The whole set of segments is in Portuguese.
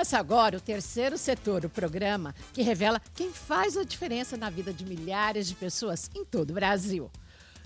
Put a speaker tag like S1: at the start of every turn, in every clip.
S1: Começa agora o Terceiro Setor, o programa que revela quem faz a diferença na vida de milhares de pessoas em todo o Brasil.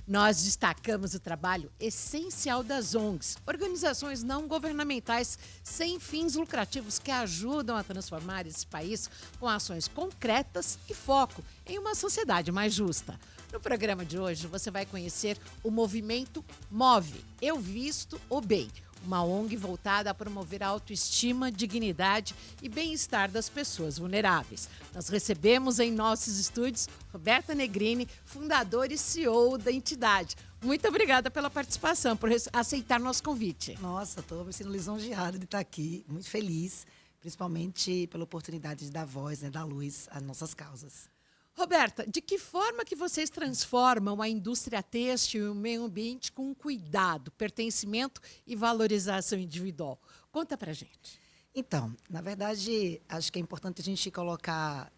S1: Nós destacamos o trabalho essencial das ONGs, organizações não governamentais sem fins lucrativos que ajudam a transformar esse país com ações concretas e foco em uma sociedade mais justa. No programa de hoje, você vai conhecer o movimento Move, Eu Visto o Bem, uma ONG voltada a promover a autoestima, dignidade e bem-estar das pessoas vulneráveis. Nós recebemos em nossos estúdios Roberta Negrini, fundadora e CEO da entidade. Muito obrigada pela participação, por aceitar nosso convite.
S2: Nossa, estou me sendo lisonjeada de estar aqui, muito feliz, principalmente pela oportunidade de dar voz, dar luz às nossas causas.
S1: Roberta, de que forma que vocês transformam a indústria têxtil e o meio ambiente com cuidado, pertencimento e valorização individual? Conta pra gente.
S2: Então, na verdade, acho que é importante a gente colocar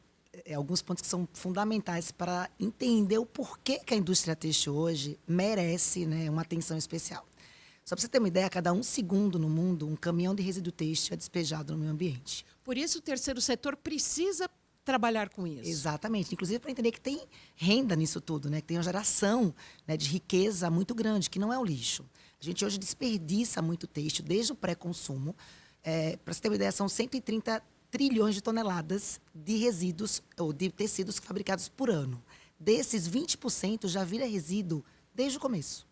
S2: alguns pontos que são fundamentais para entender o porquê que a indústria têxtil hoje merece, uma atenção especial. Só para você ter uma ideia, a cada 1 segundo no mundo, um caminhão de resíduo têxtil é despejado no meio ambiente.
S1: Por isso, o terceiro setor precisa trabalhar com isso.
S2: Exatamente. Inclusive para entender que tem renda nisso tudo, que tem uma geração de riqueza muito grande, que não é o lixo. A gente hoje desperdiça muito têxtil, desde o pré-consumo. Para você ter uma ideia, são 130 trilhões de toneladas de resíduos ou de tecidos fabricados por ano. Desses, 20% já vira resíduo desde o começo,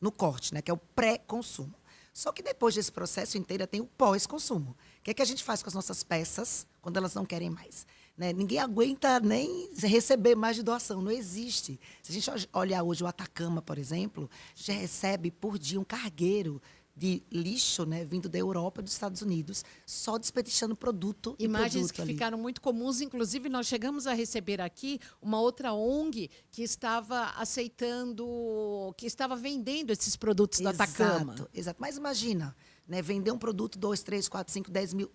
S2: no corte, que é o pré-consumo. Só que depois desse processo inteiro tem o pós-consumo. O que é que a gente faz com as nossas peças quando elas não querem mais? Ninguém aguenta nem receber mais de doação, não existe. Se a gente olhar hoje o Atacama, por exemplo, já recebe por dia um cargueiro de lixo, vindo da Europa e dos Estados Unidos, só desperdiçando produto e
S1: imagens
S2: produto
S1: que
S2: ali.
S1: Ficaram muito comuns, inclusive nós chegamos a receber aqui uma outra ONG que estava aceitando, que estava vendendo esses produtos do Atacama.
S2: Exato. Mas imagina, vender um produto 2, 3, 4, 5, 10 mil,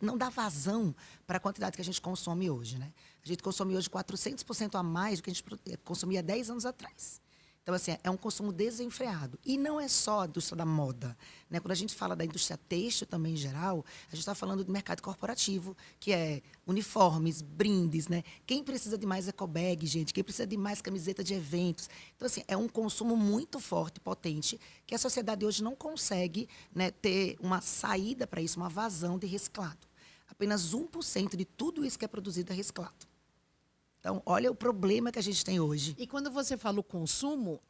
S2: não dá vazão para a quantidade que a gente consome hoje. A gente consome hoje 400% a mais do que a gente consumia 10 anos atrás. Então, assim, é um consumo desenfreado. E não é só a indústria da moda. Quando a gente fala da indústria têxtil também em geral, a gente está falando do mercado corporativo, que é uniformes, brindes. Quem precisa de mais ecobag, gente? Quem precisa de mais camiseta de eventos? Então, assim, é um consumo muito forte, potente, que a sociedade hoje não consegue ter uma saída para isso, uma vazão de reciclado. Apenas 1% de tudo isso que é produzido é reciclado. Então, olha o problema que a gente tem hoje.
S1: E quando você fala o consumo,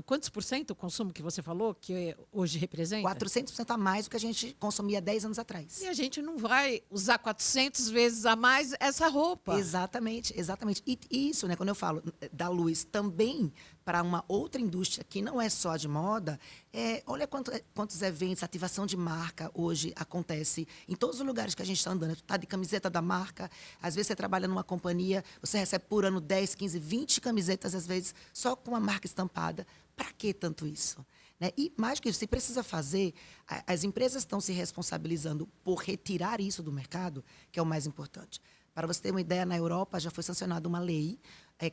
S1: quantos por cento o consumo que você falou que hoje representa?
S2: 400% a mais do que a gente consumia 10 anos atrás.
S1: E a gente não vai usar 400 vezes a mais essa roupa.
S2: Exatamente. E isso, quando eu falo da luz também para uma outra indústria que não é só de moda, olha quantos eventos, ativação de marca hoje acontece em todos os lugares que a gente está andando. Está de camiseta da marca, às vezes você trabalha numa companhia, você recebe por ano 10, 15, 20 camisetas, às vezes, só com a marca estampada. Para que tanto isso? E mais que isso, se precisa fazer, as empresas estão se responsabilizando por retirar isso do mercado, que é o mais importante. Para você ter uma ideia, na Europa já foi sancionada uma lei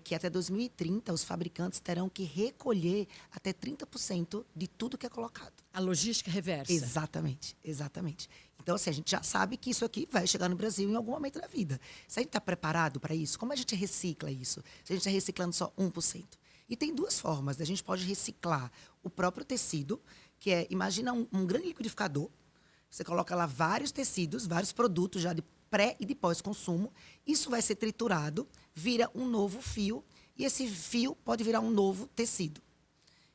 S2: que até 2030 os fabricantes terão que recolher até 30% de tudo que é colocado.
S1: A logística reversa.
S2: Exatamente. Então, assim, a gente já sabe que isso aqui vai chegar no Brasil em algum momento da vida. Se a gente está preparado para isso, como a gente recicla isso? Se a gente está reciclando só 1%. E tem 2 formas. A gente pode reciclar o próprio tecido, que é, imagina um grande liquidificador, você coloca lá vários tecidos, vários produtos já de pré e de pós-consumo, isso vai ser triturado, vira um novo fio, e esse fio pode virar um novo tecido.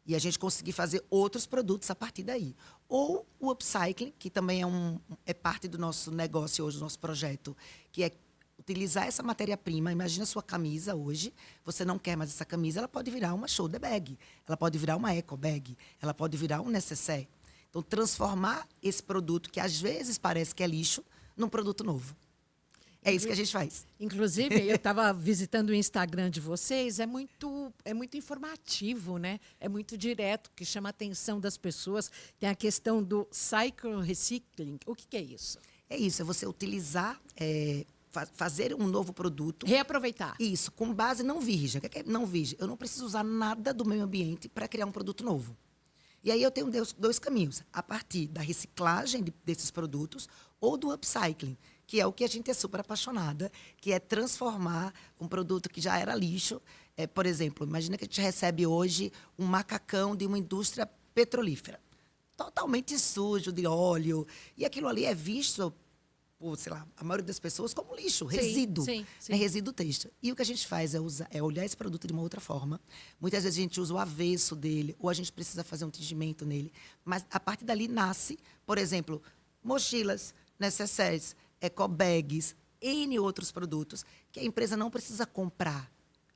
S2: E a gente conseguir fazer outros produtos a partir daí. Ou o upcycling, que também é parte do nosso negócio hoje, do nosso projeto, que é utilizar essa matéria-prima. Imagina a sua camisa hoje, você não quer mais essa camisa, ela pode virar uma shoulder bag, ela pode virar uma eco bag, ela pode virar um nécessaire. Então, transformar esse produto, que às vezes parece que é lixo, num produto novo. É isso que a gente faz.
S1: Inclusive, eu estava visitando o Instagram de vocês, é muito informativo, É muito direto, que chama a atenção das pessoas. Tem a questão do cycle recycling. O que é isso?
S2: É isso, é você utilizar, fazer um novo produto.
S1: Reaproveitar.
S2: Isso, com base não virgem. O que é não virgem? Eu não preciso usar nada do meio ambiente para criar um produto novo. E aí eu tenho 2 caminhos. A partir da reciclagem desses produtos ou do upcycling, que é o que a gente é super apaixonada, que é transformar um produto que já era lixo. Por exemplo, imagina que a gente recebe hoje um macacão de uma indústria petrolífera, totalmente sujo de óleo, e aquilo ali é visto por, sei lá, a maioria das pessoas como lixo, resíduo,
S1: sim, sim.
S2: né? Resíduo têxtil. E o que a gente faz é olhar esse produto de uma outra forma. Muitas vezes a gente usa o avesso dele, ou a gente precisa fazer um tingimento nele. Mas a partir dali nasce, por exemplo, mochilas, necessários, ecobags, N outros produtos que a empresa não precisa comprar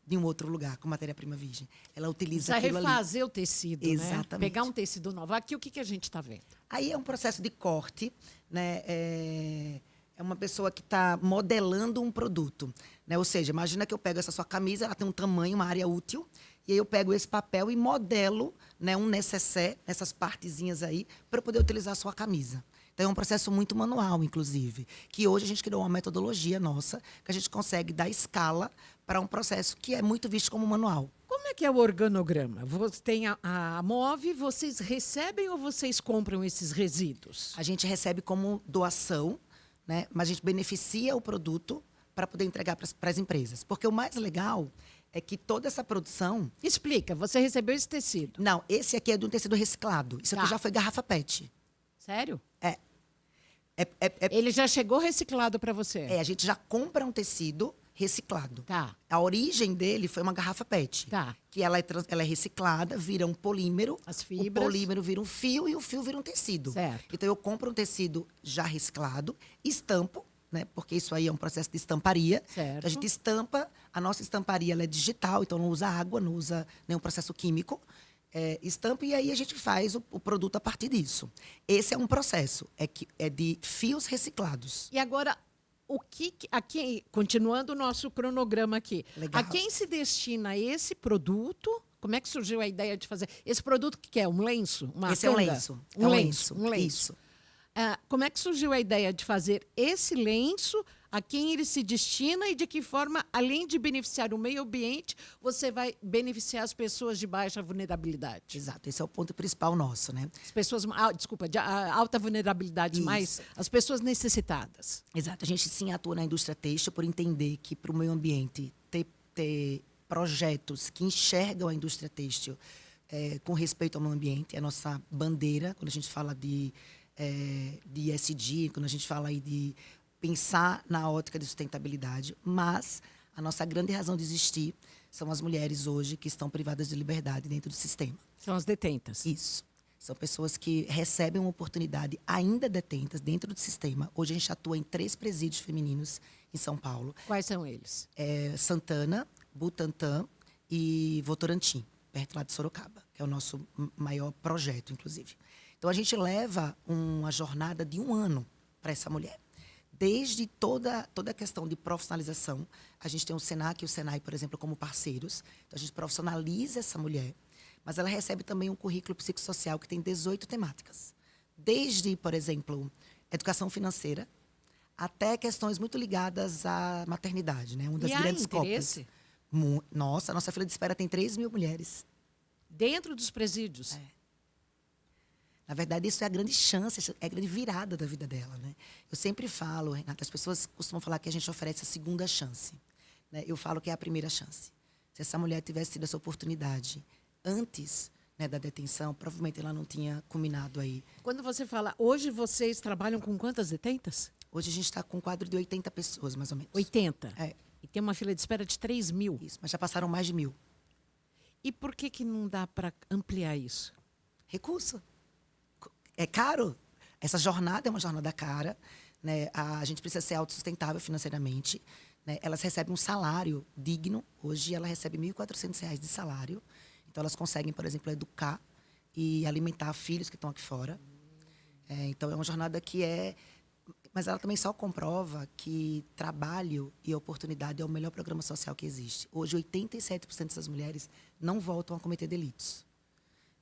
S2: de um outro lugar com matéria-prima virgem. Ela utiliza
S1: Precisa
S2: aquilo ali.
S1: refazer o tecido, né?
S2: Exatamente.
S1: Pegar um tecido novo. Aqui, o que a gente está vendo?
S2: Aí é um processo de corte, né? É uma pessoa que está modelando um produto, né? Ou seja, imagina que eu pego essa sua camisa, ela tem um tamanho, uma área útil, e aí eu pego esse papel e modelo, né, um nécessaire, essas partezinhas aí, para poder utilizar a sua camisa. Então, é um processo muito manual, inclusive, que hoje a gente criou uma metodologia nossa, que a gente consegue dar escala para um processo que é muito visto como manual.
S1: Como é que é o organograma? Você tem a MOVE, vocês recebem ou vocês compram esses resíduos?
S2: A gente recebe como doação, né, mas a gente beneficia o produto para poder entregar para as empresas. Porque o mais legal é que toda essa produção...
S1: Explica, você recebeu esse tecido.
S2: Não, esse aqui é de um tecido reciclado. Isso aqui já foi garrafa PET.
S1: Sério?
S2: É.
S1: Ele já chegou reciclado para você?
S2: A gente já compra um tecido reciclado.
S1: Tá.
S2: A origem dele foi uma garrafa PET.
S1: Tá.
S2: Que ela é reciclada, vira um polímero.
S1: As fibras.
S2: O polímero vira um fio e o fio vira um tecido.
S1: Certo.
S2: Então, eu compro um tecido já reciclado, estampo, né? Porque isso aí é um processo de estamparia.
S1: Certo.
S2: Então, a gente estampa, a nossa estamparia ela é digital, então não usa água, não usa nenhum processo químico. Estampa e aí a gente faz o produto a partir disso. Esse é um processo, é de fios reciclados.
S1: E agora, aqui, continuando o nosso cronograma aqui,
S2: Legal.
S1: a quem se destina esse produto? Como é que surgiu a ideia de fazer esse produto que é um lenço, uma
S2: Esse é um
S1: canga?
S2: lenço.
S1: Um lenço.
S2: Isso.
S1: Como é que surgiu a ideia de fazer esse lenço? A quem ele se destina e de que forma, além de beneficiar o meio ambiente, você vai beneficiar as pessoas de baixa vulnerabilidade?
S2: Exato, esse é o ponto principal nosso, né?
S1: As pessoas, de alta vulnerabilidade,
S2: Isso.
S1: mais as pessoas necessitadas.
S2: Exato, a gente sim atua na indústria têxtil por entender que para o meio ambiente ter projetos que enxergam a indústria têxtil com respeito ao meio ambiente, é a nossa bandeira, quando a gente fala de ESG, quando a gente fala aí de pensar na ótica de sustentabilidade, mas a nossa grande razão de existir são as mulheres hoje que estão privadas de liberdade dentro do sistema.
S1: São as detentas.
S2: Isso. São pessoas que recebem uma oportunidade ainda detentas dentro do sistema. Hoje a gente atua em 3 presídios femininos em São Paulo.
S1: Quais são eles?
S2: Santana, Butantã e Votorantim, perto lá de Sorocaba, que é o nosso maior projeto, inclusive. Então, a gente leva uma jornada de 1 ano para essa mulher. Desde toda a questão de profissionalização, a gente tem o Senac e o Senai, por exemplo, como parceiros. Então, a gente profissionaliza essa mulher, mas ela recebe também um currículo psicossocial que tem 18 temáticas. Desde, por exemplo, educação financeira, até questões muito ligadas à maternidade, né? Uma das grandes copas. Nossa, a nossa fila de espera tem 3.000 mulheres.
S1: Dentro dos presídios?
S2: Na verdade, isso é a grande chance, é a grande virada da vida dela, né? Eu sempre falo, Renata, as pessoas costumam falar que a gente oferece a segunda chance, né? Eu falo que é a primeira chance. Se essa mulher tivesse tido essa oportunidade antes, né, da detenção, provavelmente ela não tinha culminado aí.
S1: Quando você fala, hoje vocês trabalham com quantas detentas?
S2: Hoje a gente está com um quadro de 80 pessoas, mais ou menos.
S1: 80?
S2: É.
S1: E tem uma fila de espera de 3.000.
S2: Isso, mas já passaram mais de 1.000.
S1: E por que não dá para ampliar isso?
S2: Recurso. É caro. Essa jornada é uma jornada cara, né? A gente precisa ser autossustentável financeiramente, né? Elas recebem um salário digno. Hoje, ela recebe R$ 1.400 de salário. Então, elas conseguem, por exemplo, educar e alimentar filhos que estão aqui fora. Então, é uma jornada que é... Mas ela também só comprova que trabalho e oportunidade é o melhor programa social que existe. Hoje, 87% dessas mulheres não voltam a cometer delitos.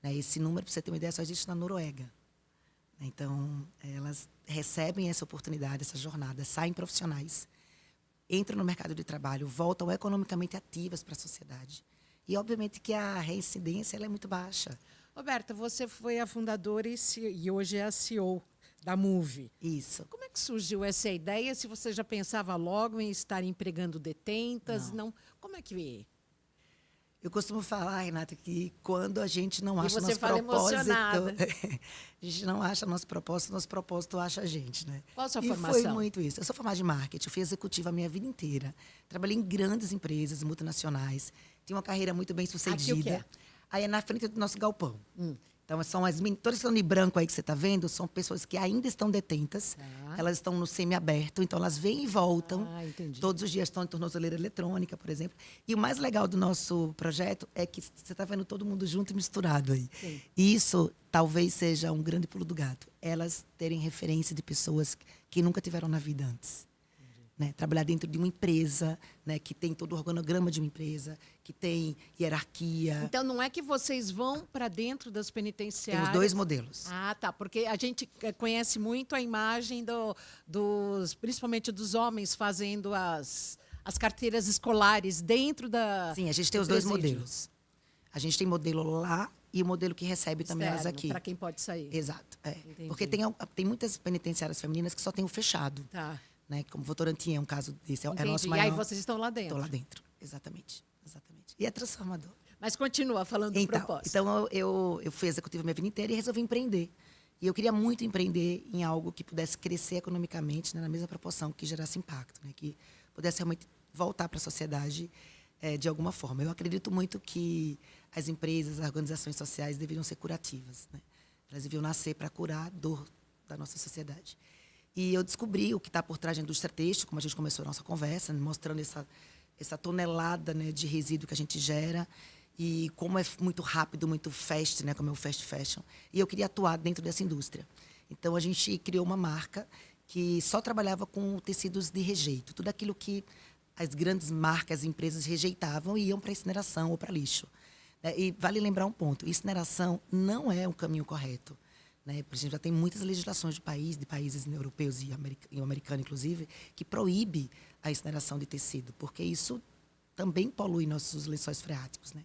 S2: Esse número, para você ter uma ideia, só existe na Noruega. Então, elas recebem essa oportunidade, essa jornada, saem profissionais, entram no mercado de trabalho, voltam economicamente ativas para a sociedade. E, obviamente, que a reincidência ela é muito baixa.
S1: Roberta, você foi a fundadora e hoje é a CEO da Move.
S2: Isso.
S1: Como é que surgiu essa ideia? Se você já pensava logo em estar empregando detentas? Não. Como é que...
S2: Eu costumo falar, Renata, que quando a gente não acha
S1: você
S2: nosso
S1: fala
S2: propósito,
S1: emocionada.
S2: a gente não acha nosso propósito acha a gente, né?
S1: Qual a sua
S2: e
S1: formação?
S2: foi muito isso. Eu sou formada em marketing, eu fui executiva a minha vida inteira. Trabalhei em grandes empresas multinacionais, tinha uma carreira muito bem sucedida.
S1: Aqui o que é?
S2: Aí é na frente do nosso galpão. Então, são as todas que estão de branco aí que você está vendo, são pessoas que ainda estão detentas. Elas estão no semiaberto, então elas vêm e voltam.
S1: Entendi.
S2: Todos os dias estão em tornozeleira eletrônica, por exemplo. E o mais legal do nosso projeto é que você está vendo todo mundo junto e misturado aí.
S1: Sim.
S2: E isso talvez seja um grande pulo do gato. Elas terem referência de pessoas que nunca tiveram na vida antes. Né? Trabalhar dentro de uma empresa, né? Que tem todo o organograma de uma empresa, que tem hierarquia.
S1: Então, não é que vocês vão para dentro das penitenciárias?
S2: Tem os 2 modelos.
S1: Tá. Porque a gente conhece muito a imagem principalmente dos homens fazendo as carteiras escolares dentro da...
S2: Sim, a gente tem os 2 modelos. A gente tem modelo lá e o modelo que recebe também elas aqui.
S1: Para quem pode sair.
S2: Exato. Porque tem muitas penitenciárias femininas que só tem o fechado.
S1: Tá.
S2: Né? Como Votorantim é um caso desse. É nosso
S1: E
S2: maior...
S1: aí vocês estão lá dentro.
S2: Estou lá dentro, exatamente. E é transformador.
S1: Mas continua falando do propósito.
S2: Então, eu fui executiva minha vida inteira e resolvi empreender. E eu queria muito empreender em algo que pudesse crescer economicamente, né, na mesma proporção, que gerasse impacto, né, que pudesse realmente voltar para a sociedade de alguma forma. Eu acredito muito que as empresas, as organizações sociais deveriam ser curativas. Né? Elas deviam nascer para curar a dor da nossa sociedade. E eu descobri o que está por trás da indústria têxtil, como a gente começou a nossa conversa, né, mostrando essa tonelada, né, de resíduo que a gente gera e como é muito rápido, muito fast, né, como é o fast fashion. E eu queria atuar dentro dessa indústria. Então, a gente criou uma marca que só trabalhava com tecidos de rejeito. Tudo aquilo que as grandes marcas, empresas rejeitavam e iam para incineração ou para lixo. E vale lembrar um ponto, incineração não é um caminho correto. Né? Por exemplo, já tem muitas legislações de países europeus e americano, inclusive, que proíbe a incineração de tecido, porque isso também polui nossos lençóis freáticos. Né?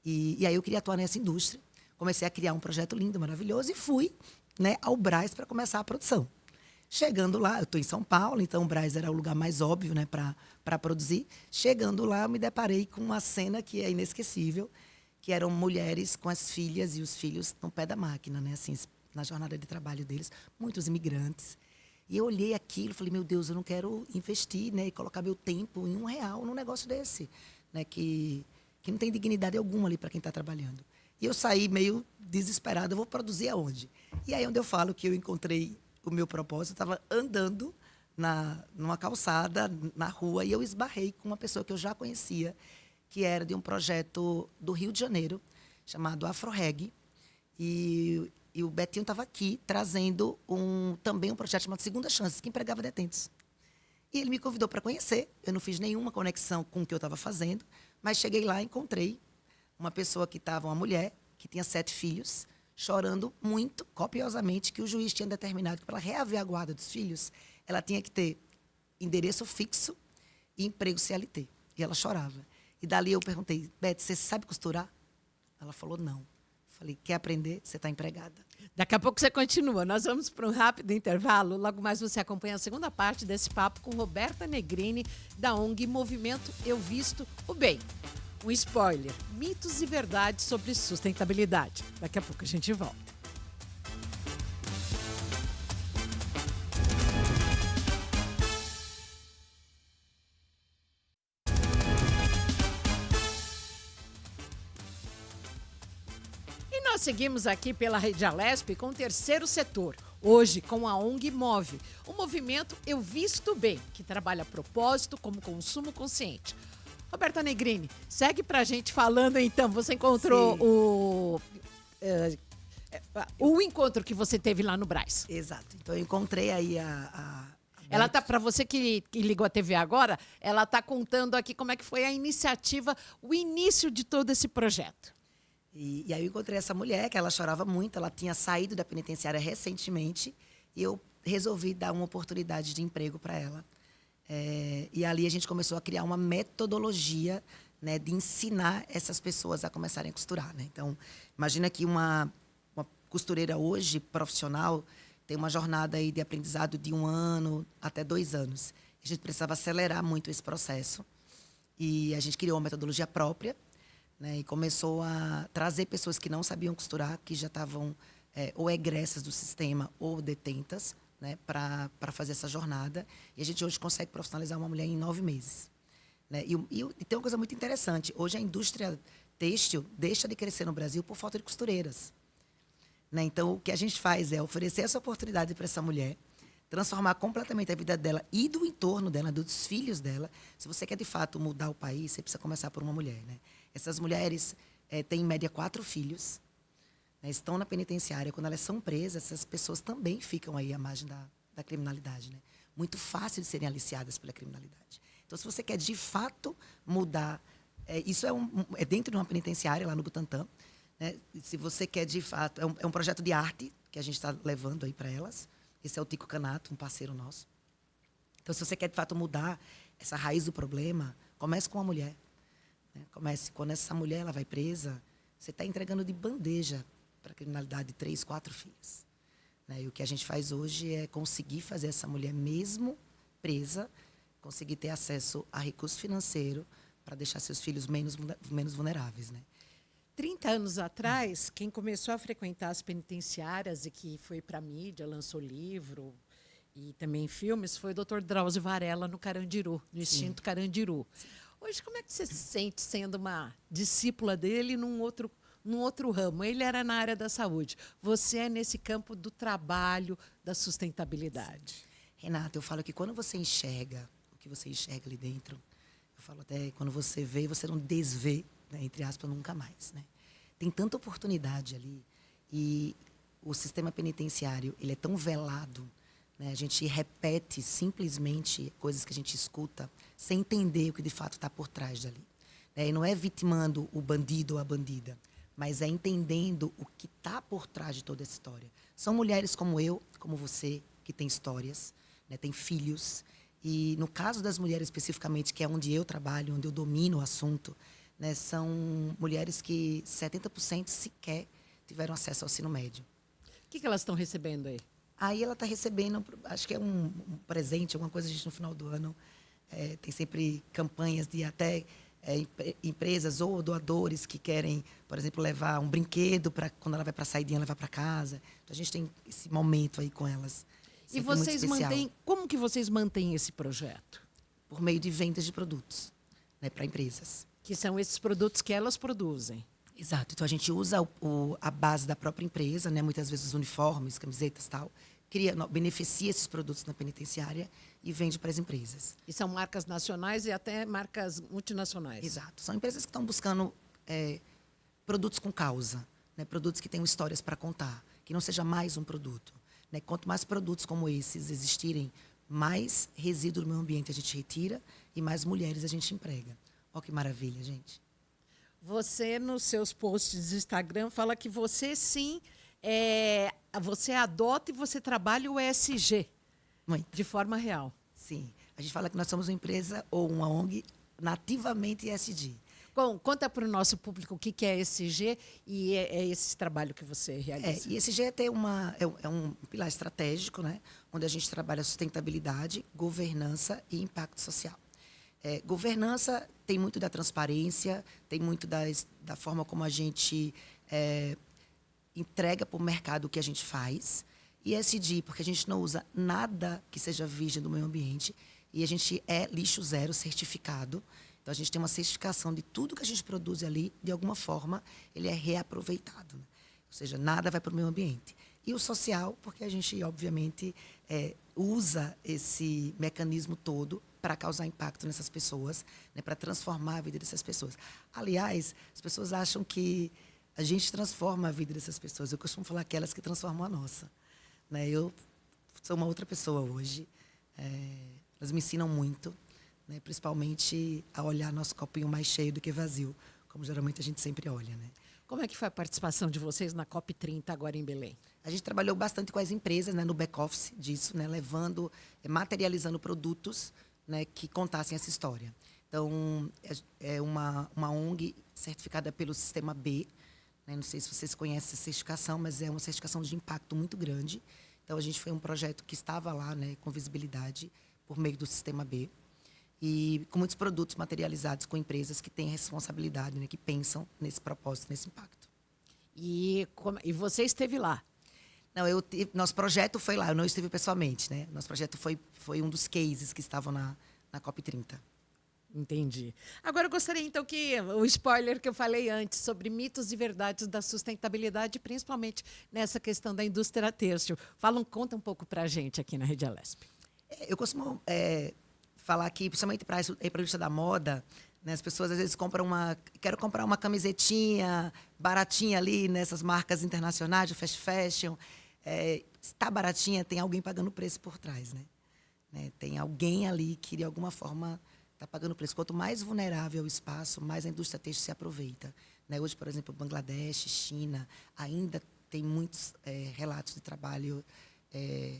S2: E aí eu queria atuar nessa indústria. Comecei a criar um projeto lindo, maravilhoso, e fui, né, ao Brás para começar a produção. Chegando lá, eu estou em São Paulo, então o Brás era o lugar mais óbvio, né, para produzir. Chegando lá, eu me deparei com uma cena que é inesquecível, que eram mulheres com as filhas e os filhos no pé da máquina, né, assim, na jornada de trabalho deles, muitos imigrantes. E eu olhei aquilo e falei, meu Deus, eu não quero investir, né, e colocar meu tempo em R$1 num negócio desse, né, que não tem dignidade alguma ali para quem está trabalhando. E eu saí meio desesperada, eu vou produzir aonde? E aí onde eu falo que eu encontrei o meu propósito, eu estava andando numa calçada, na rua, e eu esbarrei com uma pessoa que eu já conhecia, que era de um projeto do Rio de Janeiro, chamado AfroReg. E o Betinho estava aqui trazendo também um projeto chamado Segunda Chance, que empregava detentos. E ele me convidou para conhecer. Eu não fiz nenhuma conexão com o que eu estava fazendo, mas cheguei lá e encontrei uma pessoa que estava, uma mulher, que tinha 7 filhos, chorando muito, copiosamente, que o juiz tinha determinado que para ela reaver a guarda dos filhos, ela tinha que ter endereço fixo e emprego CLT. E ela chorava. E dali eu perguntei, Beth, você sabe costurar? Ela falou, não. Falei, quer aprender? Você está empregada.
S1: Daqui a pouco você continua. Nós vamos para um rápido intervalo. Logo mais você acompanha a segunda parte desse papo com Roberta Negrini, da ONG Movimento Eu Visto o Bem. Um spoiler, mitos e verdades sobre sustentabilidade. Daqui a pouco a gente volta. Nós seguimos aqui pela Rede Alesp com o terceiro setor, hoje com a ONG Move, o movimento Eu Visto Bem, que trabalha a propósito como consumo consciente. Roberta Negrini, segue pra gente falando então, você encontrou o encontro que você teve lá no Brás.
S2: Exato, então eu encontrei aí
S1: ela tá, para você que ligou a TV agora, ela está contando aqui como é que foi a iniciativa, o início de todo esse projeto.
S2: E aí eu encontrei essa mulher, que ela chorava muito, ela tinha saído da penitenciária recentemente, e eu resolvi dar uma oportunidade de emprego para ela. E ali a gente começou a criar uma metodologia, né, de ensinar essas pessoas a começarem a costurar. Né? Então, imagina que uma costureira hoje, profissional, tem uma jornada aí de aprendizado de 1 ano até 2 anos. A gente precisava acelerar muito esse processo. E a gente criou uma metodologia própria, né, e começou a trazer pessoas que não sabiam costurar, que já estavam ou egressas do sistema ou detentas, né, para fazer essa jornada. E a gente hoje consegue profissionalizar uma mulher em 9 meses. Né? E tem uma coisa muito interessante. Hoje a indústria têxtil deixa de crescer no Brasil por falta de costureiras. Né? Então, o que a gente faz é oferecer essa oportunidade para essa mulher, transformar completamente a vida dela e do entorno dela, dos filhos dela. Se você quer, de fato, mudar o país, você precisa começar por uma mulher. Né? Essas mulheres têm, em média, 4 filhos, né? Estão na penitenciária. Quando elas são presas, essas pessoas também ficam aí à margem da criminalidade. Né? Muito fácil de serem aliciadas pela criminalidade. Então, se você quer, de fato, mudar... isso é dentro de uma penitenciária, lá no Butantã. Né? Se você quer, de fato... É um projeto de arte que a gente está levando aí para elas. Esse é o Tico Canato, um parceiro nosso. Então, se você quer, de fato, mudar essa raiz do problema, comece com a mulher. Né? Comece. Quando essa mulher ela vai presa, você está entregando de bandeja para a criminalidade 3, 4 filhos. Né? E o que a gente faz hoje é conseguir fazer essa mulher, mesmo presa, conseguir ter acesso a recurso financeiro para deixar seus filhos menos vulneráveis. Né?
S1: 30 anos atrás, quem começou a frequentar as penitenciárias e que foi para a mídia, lançou livro e também filmes, foi o Dr. Drauzio Varela no Carandiru, no Instinto Carandiru. Sim. Hoje, como é que você se sente sendo uma discípula dele num outro ramo? Ele era na área da saúde. Você é nesse campo do trabalho, da sustentabilidade.
S2: Sim. Renata, eu falo que quando você enxerga o que você enxerga ali dentro, eu falo até quando você vê, você não desvê, né, entre aspas, nunca mais. Né? Tem tanta oportunidade ali e o sistema penitenciário ele é tão velado, né? A gente repete simplesmente coisas que a gente escuta sem entender o que de fato está por trás dali. Né? E não é vitimando o bandido ou a bandida, mas é entendendo o que está por trás de toda essa história. São mulheres como eu, como você, que têm histórias, né? Têm filhos. E no caso das mulheres especificamente, que é onde eu trabalho, onde eu domino o assunto, né, são mulheres que 70% sequer tiveram acesso ao ensino médio.
S1: O que elas estão recebendo aí?
S2: Aí ela está recebendo, acho que é um presente, alguma coisa, a gente no final do ano tem sempre campanhas de até empresas ou doadores que querem, por exemplo, levar um brinquedo para quando ela vai para a saidinha, levar para casa. Então, a gente tem esse momento aí com elas.
S1: E vocês mantêm, como que vocês mantêm esse projeto?
S2: Por meio de vendas de produtos, né, para empresas.
S1: Que são esses produtos que elas produzem.
S2: Exato. Então, a gente usa a base da própria empresa, né? Muitas vezes os uniformes, camisetas e tal. Beneficia esses produtos na penitenciária e vende para as empresas.
S1: E são marcas nacionais e até marcas multinacionais.
S2: Exato. São empresas que estão buscando produtos com causa, né? Produtos que tenham histórias para contar, que não seja mais um produto. Né? Quanto mais produtos como esses existirem, mais resíduo do meio ambiente a gente retira e mais mulheres a gente emprega. Olha que maravilha, gente.
S1: Você, nos seus posts do Instagram, fala que você, sim, você adota e você trabalha o ESG.
S2: Muito.
S1: De forma real.
S2: Sim. A gente fala que nós somos uma empresa ou uma ONG nativamente ESG.
S1: Bom, conta para o nosso público o que é ESG e é esse trabalho que você realiza.
S2: E ESG é um pilar estratégico, né, onde a gente trabalha sustentabilidade, governança e impacto social. Governança tem muito da transparência, tem muito da forma como a gente entrega para o mercado o que a gente faz. E ESG, porque a gente não usa nada que seja virgem do meio ambiente. E a gente é lixo zero certificado. Então, a gente tem uma certificação de tudo que a gente produz ali, de alguma forma, ele é reaproveitado. Né? Ou seja, nada vai para o meio ambiente. E o social, porque a gente, obviamente, usa esse mecanismo todo para causar impacto nessas pessoas, né, para transformar a vida dessas pessoas. Aliás, as pessoas acham que a gente transforma a vida dessas pessoas. Eu costumo falar aquelas que transformam a nossa. Né? Eu sou uma outra pessoa hoje. Elas me ensinam muito, né, principalmente a olhar nosso copinho mais cheio do que vazio, como geralmente a gente sempre olha. Né?
S1: Como é que foi a participação de vocês na COP30 agora em Belém?
S2: A gente trabalhou bastante com as empresas, né, no back-office disso, né, materializando produtos, né, que contassem essa história. Então, é uma ONG certificada pelo Sistema B. Né, não sei se vocês conhecem essa certificação, mas é uma certificação de impacto muito grande, Então, a gente foi um projeto que estava lá, né, com visibilidade por meio do Sistema B. E com muitos produtos materializados com empresas que têm responsabilidade, né, que pensam nesse propósito, nesse impacto.
S1: E você esteve lá?
S2: Não, nosso projeto foi lá, eu não estive pessoalmente, né? Nosso projeto foi um dos cases que estavam na COP30.
S1: Entendi. Agora, eu gostaria, então, que o spoiler que eu falei antes sobre mitos e verdades da sustentabilidade, principalmente nessa questão da indústria têxtil. Conta um pouco para a gente aqui na Rede Alesp.
S2: Eu costumo falar que, principalmente para a indústria da moda, né, as pessoas às vezes quero comprar uma camisetinha baratinha ali nessas marcas internacionais de fast fashion. Está baratinha, tem alguém pagando o preço por trás, né? Tem alguém ali que, de alguma forma, está pagando o preço. Quanto mais vulnerável o espaço, mais a indústria têxtil se aproveita. Né? Hoje, por exemplo, Bangladesh, China, ainda tem muitos relatos de trabalho...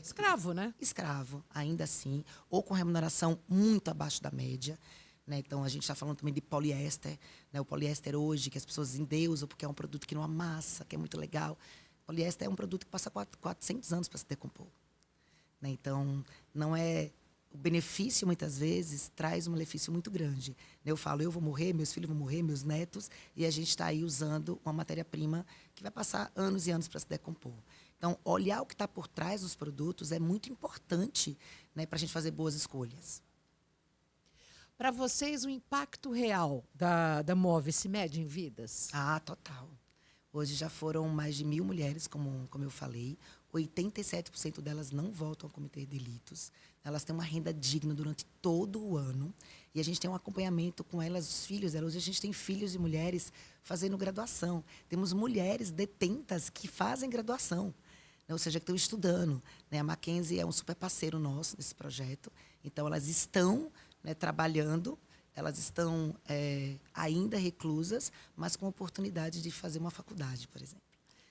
S1: escravo, né?
S2: Escravo, ainda assim, ou com remuneração muito abaixo da média. Né? Então, a gente está falando também de poliéster. Né? O poliéster hoje, que as pessoas endeusam, porque é um produto que não amassa, que é muito legal. O poliéster é um produto que passa 400 anos para se decompor. Né? Então, não é... O benefício, muitas vezes, traz um malefício muito grande. Eu falo, eu vou morrer, meus filhos vão morrer, meus netos, e a gente está aí usando uma matéria-prima que vai passar anos e anos para se decompor. Então, olhar o que está por trás dos produtos é muito importante, né, para a gente fazer boas escolhas.
S1: Para vocês, o impacto real da Move se mede em vidas?
S2: Ah, total. Hoje já foram mais de 1.000 mulheres, como eu falei. 87% delas não voltam a cometer delitos. Elas têm uma renda digna durante todo o ano. E a gente tem um acompanhamento com elas, os filhos delas. Hoje a gente tem filhos de mulheres fazendo graduação. Temos mulheres detentas que fazem graduação, né? Ou seja, que estão estudando. Né? A Mackenzie é um super parceiro nosso nesse projeto. Então, elas estão, né, trabalhando. Elas estão ainda reclusas, mas com oportunidade de fazer uma faculdade, por exemplo.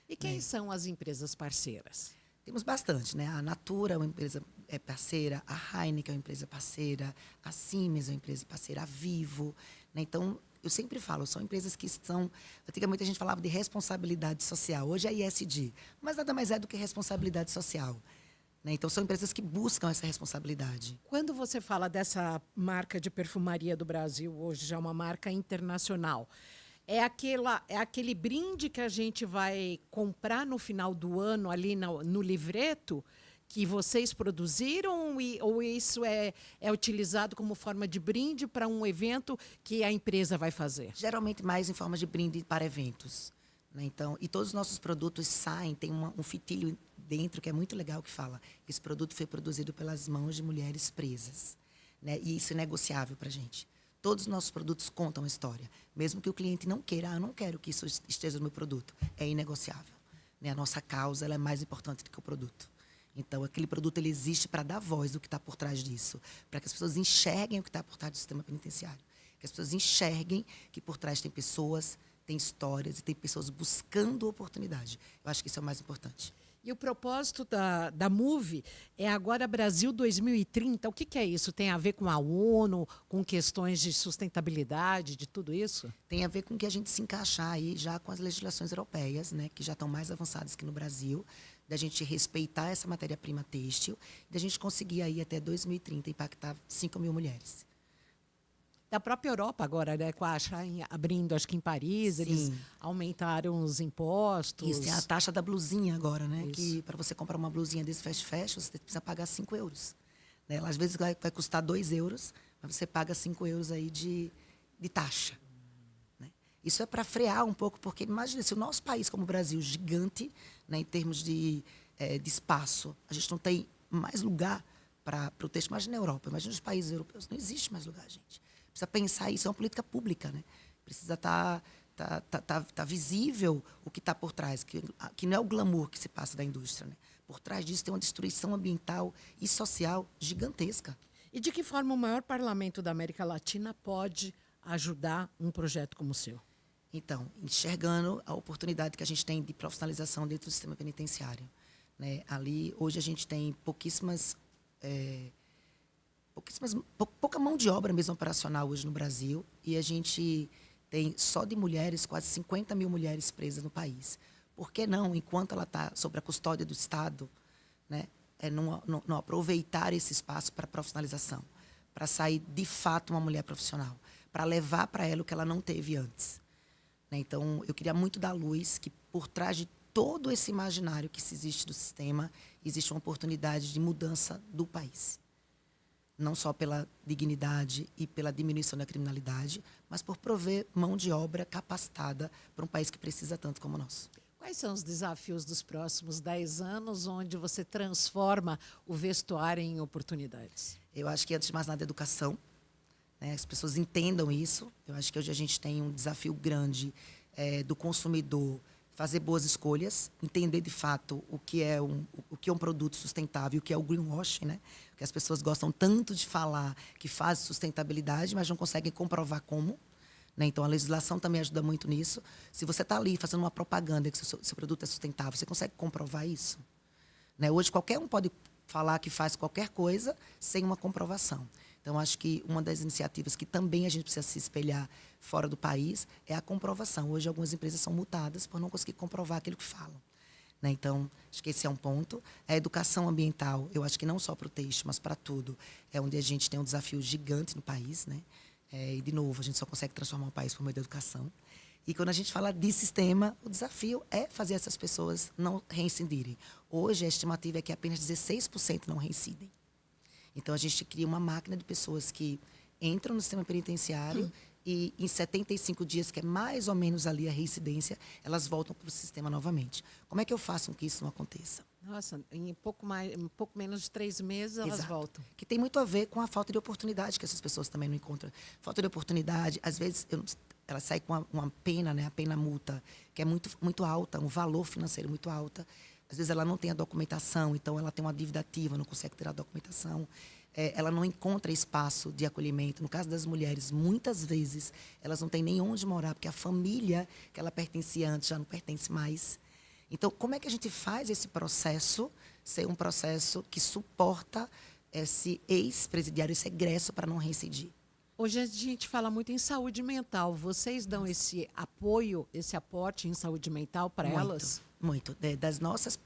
S1: E quem são as empresas parceiras?
S2: Temos bastante, né? A Natura é uma empresa parceira, a Heineken é uma empresa parceira, a Siemens é uma empresa parceira, a Vivo. Né? Então, eu sempre falo, são empresas que estão... Antigamente a gente falava de responsabilidade social, hoje é ESG, mas nada mais é do que responsabilidade social. Né? Então, são empresas que buscam essa responsabilidade.
S1: Quando você fala dessa marca de perfumaria do Brasil, hoje já é uma marca internacional, é aquele brinde que a gente vai comprar no final do ano, ali no livreto, que vocês produziram, ou isso é utilizado como forma de brinde para um evento que a empresa vai fazer?
S2: Geralmente mais em forma de brinde para eventos. Né? Então, e todos os nossos produtos saem, tem um fitilho dentro que é muito legal, que fala: esse produto foi produzido pelas mãos de mulheres presas. Né? E isso é negociável para a gente. Todos os nossos produtos contam a história. Mesmo que o cliente não queira, eu não quero que isso esteja no meu produto. É inegociável. Né? A nossa causa ela é mais importante do que o produto. Então, aquele produto ele existe para dar voz do que está por trás disso. Para que as pessoas enxerguem o que está por trás do sistema penitenciário. Que as pessoas enxerguem que por trás tem pessoas, tem histórias e tem pessoas buscando oportunidade. Eu acho que isso é o mais importante.
S1: E o propósito da Move é agora Brasil 2030. O que é isso? Tem a ver com a ONU, com questões de sustentabilidade, de tudo isso?
S2: Tem a ver com que a gente se encaixar aí já com as legislações europeias, né, que já estão mais avançadas que no Brasil, da gente respeitar essa matéria-prima têxtil, e da gente conseguir aí até 2030 impactar 5.000 mulheres.
S1: Da própria Europa agora, né, com a Shein abrindo, acho que em Paris,
S2: Sim.
S1: eles aumentaram os impostos.
S2: Isso, tem a taxa da blusinha agora, né?
S1: Isso.
S2: Que para você comprar uma blusinha desse fast fashion, você precisa pagar 5 euros. Né? Ela, às vezes vai custar 2 euros, mas você paga 5 euros aí de taxa. Né? Isso é para frear um pouco, porque imagina, se o nosso país, como o Brasil, gigante, né, em termos de espaço, a gente não tem mais lugar para o texto. Imagina a Europa, imagina os países europeus, não existe mais lugar, gente. Precisa pensar isso, é uma política pública, né? Precisa tá visível o que está por trás, que não é o glamour que se passa da indústria, né? Por trás disso tem uma destruição ambiental e social gigantesca.
S1: E de que forma o maior parlamento da América Latina pode ajudar um projeto como o seu?
S2: Então, enxergando a oportunidade que a gente tem de profissionalização dentro do sistema penitenciário. Né? Ali, hoje a gente tem pouca mão de obra mesmo operacional hoje no Brasil, e a gente tem só de mulheres, quase 50.000 mulheres presas no país. Por que não, enquanto ela está sob a custódia do Estado, né? É não aproveitar esse espaço para profissionalização, para sair de fato uma mulher profissional, para levar para ela o que ela não teve antes. Né? Então, eu queria muito dar luz que por trás de todo esse imaginário que existe do sistema, existe uma oportunidade de mudança do país. Não só pela dignidade e pela diminuição da criminalidade, mas por prover mão de obra capacitada para um país que precisa tanto como o nosso.
S1: Quais são os desafios dos próximos 10 anos, onde você transforma o vestuário em oportunidades?
S2: Eu acho que, antes de mais nada, a educação. Né? As pessoas entendam isso. Eu acho que hoje a gente tem um desafio grande do consumidor fazer boas escolhas, entender de fato o que é um produto sustentável, o que é o greenwashing, né? Que as pessoas gostam tanto de falar que faz sustentabilidade, mas não conseguem comprovar como. Né? Então, a legislação também ajuda muito nisso. Se você está ali fazendo uma propaganda que seu produto é sustentável, você consegue comprovar isso? Né? Hoje, qualquer um pode falar que faz qualquer coisa sem uma comprovação. Então, acho que uma das iniciativas que também a gente precisa se espelhar fora do país é a comprovação. Hoje, algumas empresas são multadas por não conseguir comprovar aquilo que falam. Né? Então, acho que esse é um ponto. A educação ambiental, eu acho que não só para o têxtil, mas para tudo, é onde a gente tem um desafio gigante no país. Né? E, de novo, a gente só consegue transformar o país por meio da educação. E quando a gente fala de sistema, o desafio é fazer essas pessoas não reincidirem. Hoje, a estimativa é que apenas 16% não reincidem. Então, a gente cria uma máquina de pessoas que entram no sistema penitenciário e, em 75 dias, que é mais ou menos ali a reincidência, elas voltam para o sistema novamente. Como é que eu faço com que isso não aconteça?
S1: Nossa, em pouco menos de 3 meses elas
S2: Exato.
S1: voltam.
S2: Que tem muito a ver com a falta de oportunidade que essas pessoas também não encontram. Falta de oportunidade, às vezes, ela sai com uma pena, né, a pena multa, que é muito, muito alta, um valor financeiro muito alta. Às vezes ela não tem a documentação, então ela tem uma dívida ativa, não consegue ter a documentação. Ela não encontra espaço de acolhimento. No caso das mulheres, muitas vezes, elas não têm nem onde morar, porque a família que ela pertencia antes já não pertence mais. Então, como é que a gente faz esse processo ser um processo que suporta esse ex-presidiário, esse egresso para não reincidir?
S1: Hoje a gente fala muito em saúde mental. Vocês dão esse apoio, esse aporte em saúde mental para elas?
S2: Muito. Das nossas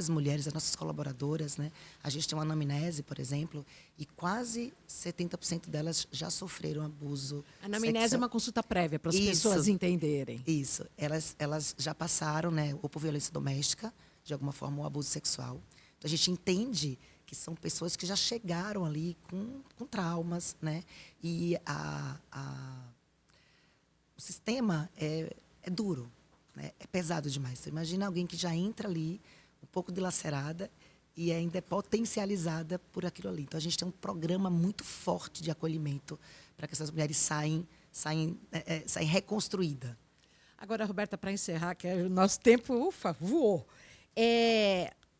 S2: mulheres, das nossas colaboradoras, né? A gente tem uma anamnese, por exemplo, e quase 70% delas já sofreram abuso
S1: A anamnese é uma consulta prévia para as pessoas entenderem.
S2: Isso. Elas já passaram, né, ou por violência doméstica, de alguma forma, ou abuso sexual. Então, a gente entende que são pessoas que já chegaram ali com traumas, né? E o sistema é duro, né? É pesado demais. Você imagina alguém que já entra ali um pouco dilacerada e ainda é potencializada por aquilo ali. Então, a gente tem um programa muito forte de acolhimento para que essas mulheres saem reconstruídas.
S1: Agora, Roberta, para encerrar, que o nosso tempo, voou.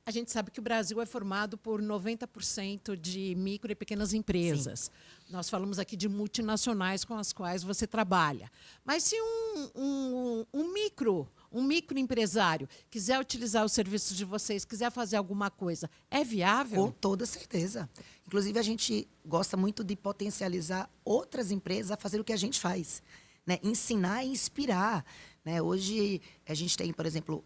S1: A gente sabe que o Brasil é formado por 90% de micro e pequenas empresas. Sim. Nós falamos aqui de multinacionais com as quais você trabalha. Mas se um microempresário quiser utilizar os serviços de vocês, quiser fazer alguma coisa, é viável?
S2: Com toda certeza. Inclusive, a gente gosta muito de potencializar outras empresas a fazer o que a gente faz. Né? Ensinar e inspirar. Né? Hoje, a gente tem, por exemplo,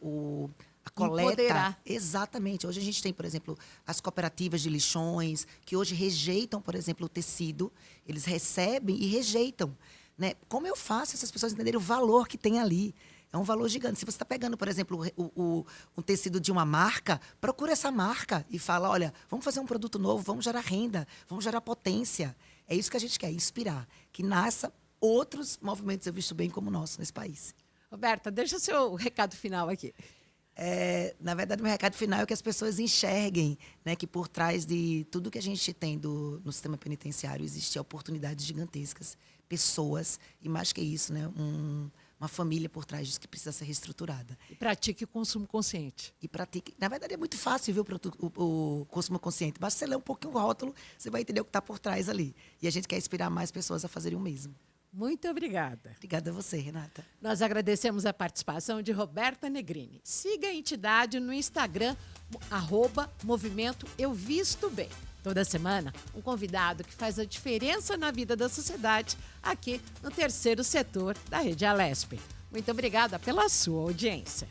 S2: a coleta.
S1: Empoderar.
S2: Exatamente. Hoje a gente tem, por exemplo, as cooperativas de lixões, que hoje rejeitam, por exemplo, o tecido. Eles recebem e rejeitam. Né? Como eu faço essas pessoas entenderem o valor que tem ali? É um valor gigante. Se você está pegando, por exemplo, um tecido de uma marca, procura essa marca e fala, olha, vamos fazer um produto novo, vamos gerar renda, vamos gerar potência. É isso que a gente quer, inspirar. Que nasça outros movimentos, eu visto bem, como o nosso nesse país.
S1: Roberta, deixa seu recado final aqui.
S2: Na verdade, o meu recado final é que as pessoas enxerguem, né, que por trás de tudo que a gente tem no sistema penitenciário existem oportunidades gigantescas, pessoas, e mais que isso, né, uma família por trás disso que precisa ser reestruturada.
S1: E pratique o consumo consciente.
S2: Na verdade, é muito fácil, viu, o consumo consciente. Basta você ler um pouquinho o rótulo, você vai entender o que está por trás ali. E a gente quer inspirar mais pessoas a fazerem o mesmo.
S1: Muito obrigada.
S2: Obrigada a você, Renata.
S1: Nós agradecemos a participação de Roberta Negrini. Siga a entidade no Instagram, @Movimento Eu Visto Bem. Toda semana, um convidado que faz a diferença na vida da sociedade aqui no terceiro setor da Rede Alesp. Muito obrigada pela sua audiência.